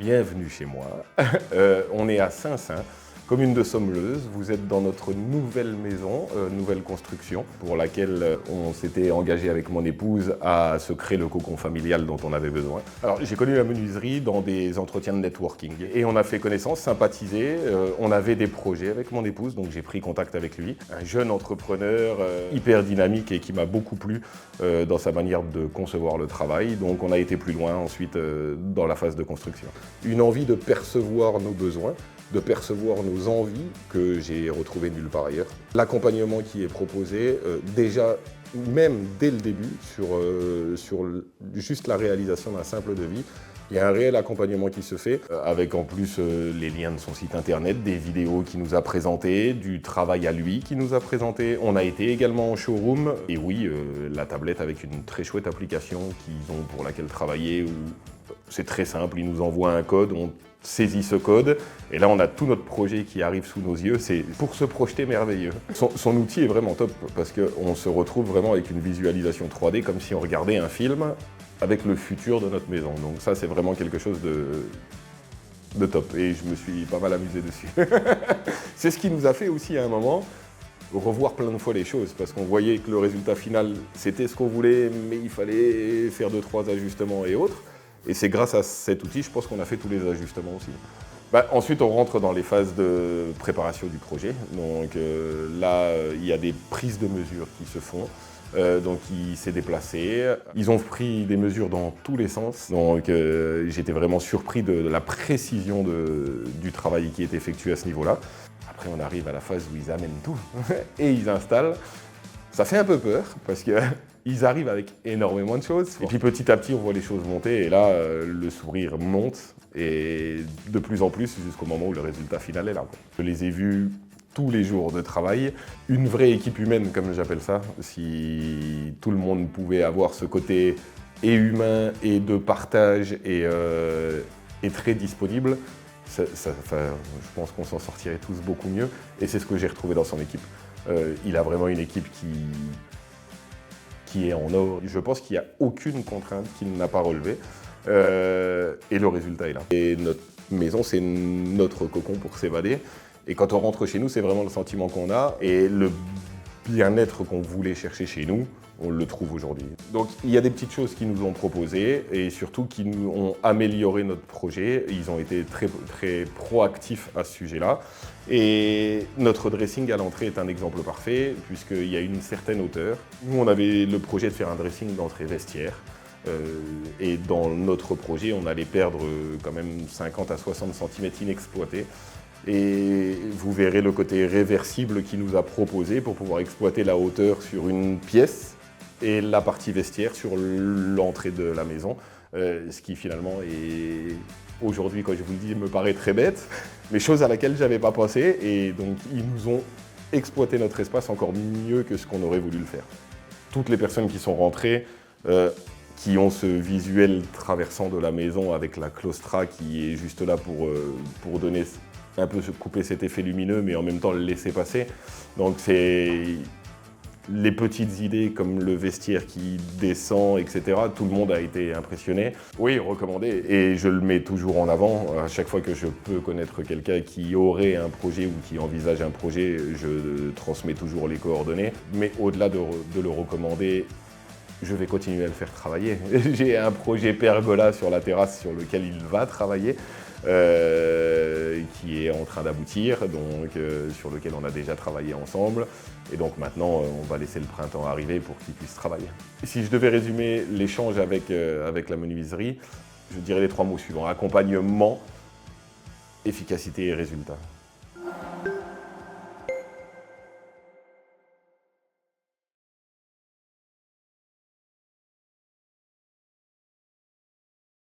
bienvenue chez moi. On est à Saint-Saint, commune de Sommeleuse. Vous êtes dans notre nouvelle maison, nouvelle construction, pour laquelle on s'était engagé avec mon épouse à se créer le cocon familial dont on avait besoin. Alors j'ai connu la menuiserie dans des entretiens de networking et on a fait connaissance, sympathisé. On avait des projets avec mon épouse, donc j'ai pris contact avec lui. Un jeune entrepreneur hyper dynamique et qui m'a beaucoup plu dans sa manière de concevoir le travail. Donc on a été plus loin ensuite dans la phase de construction. Une envie de percevoir nos besoins, de percevoir nos envies que j'ai retrouvées nulle part ailleurs. L'accompagnement qui est proposé, déjà, même dès le début, sur juste la réalisation d'un simple devis, il y a un réel accompagnement qui se fait, avec en plus les liens de son site internet, des vidéos qu'il nous a présentées, du travail à lui qui nous a présenté. On a été également en showroom, et oui, la tablette avec une très chouette application qu'ils ont pour laquelle travailler, où c'est très simple, ils nous envoient un code, on saisit ce code, et là on a tout notre projet qui arrive sous nos yeux, c'est pour se projeter merveilleux. Son outil est vraiment top, parce qu'on se retrouve vraiment avec une visualisation 3D, comme si on regardait un film avec le futur de notre maison. Donc ça c'est vraiment quelque chose de top, et je me suis pas mal amusé dessus. C'est ce qui nous a fait aussi à un moment revoir plein de fois les choses, parce qu'on voyait que le résultat final c'était ce qu'on voulait, mais il fallait faire 2-3 ajustements et autres. Et c'est grâce à cet outil, je pense qu'on a fait tous les ajustements aussi. Ensuite, on rentre dans les phases de préparation du projet. Donc là, il y a des prises de mesures qui se font. Donc il s'est déplacé. Ils ont pris des mesures dans tous les sens. Donc j'étais vraiment surpris de la précision du travail qui est effectué à ce niveau-là. Après, on arrive à la phase où ils amènent tout et ils installent. Ça fait un peu peur parce qu'ils arrivent avec énormément de choses. Et puis petit à petit, on voit les choses monter et là, le sourire monte et de plus en plus jusqu'au moment où le résultat final est là. Je les ai vus tous les jours de travail. Une vraie équipe humaine, comme j'appelle ça. Si tout le monde pouvait avoir ce côté et humain et de partage et très disponible, je pense qu'on s'en sortirait tous beaucoup mieux. Et c'est ce que j'ai retrouvé dans son équipe. Il a vraiment une équipe qui est en or. Je pense qu'il n'y a aucune contrainte qu'il n'a pas relevée. Et le résultat est là. Et notre maison, c'est notre cocon pour s'évader. Et quand on rentre chez nous, c'est vraiment le sentiment qu'on a. Et le bien-être qu'on voulait chercher chez nous, on le trouve aujourd'hui. Donc il y a des petites choses qu'ils nous ont proposées et surtout qui nous ont amélioré notre projet. Ils ont été très, très proactifs à ce sujet-là. Et notre dressing à l'entrée est un exemple parfait puisqu'il y a une certaine hauteur. Nous, on avait le projet de faire un dressing d'entrée vestiaire. Et dans notre projet, on allait perdre quand même 50 à 60 cm inexploités. Et vous verrez le côté réversible qu'il nous a proposé pour pouvoir exploiter la hauteur sur une pièce et la partie vestiaire sur l'entrée de la maison. Ce qui finalement est, aujourd'hui, quand je vous le dis, me paraît très bête, mais chose à laquelle je n'avais pas pensé. Et donc ils nous ont exploité notre espace encore mieux que ce qu'on aurait voulu le faire. Toutes les personnes qui sont rentrées, qui ont ce visuel traversant de la maison avec la claustra qui est juste là pour donner un peu couper cet effet lumineux, mais en même temps le laisser passer. Donc c'est les petites idées comme le vestiaire qui descend, etc. Tout le monde a été impressionné. Oui, recommandé. Et je le mets toujours en avant. À chaque fois que je peux connaître quelqu'un qui aurait un projet ou qui envisage un projet, je transmets toujours les coordonnées. Mais au-delà de le recommander, je vais continuer à le faire travailler. J'ai un projet pergola sur la terrasse sur lequel il va travailler. Qui est en train d'aboutir, donc sur lequel on a déjà travaillé ensemble. Et donc maintenant, on va laisser le printemps arriver pour qu'il puisse travailler. Si je devais résumer l'échange avec la menuiserie, je dirais les 3 mots suivants. Accompagnement, efficacité et résultat.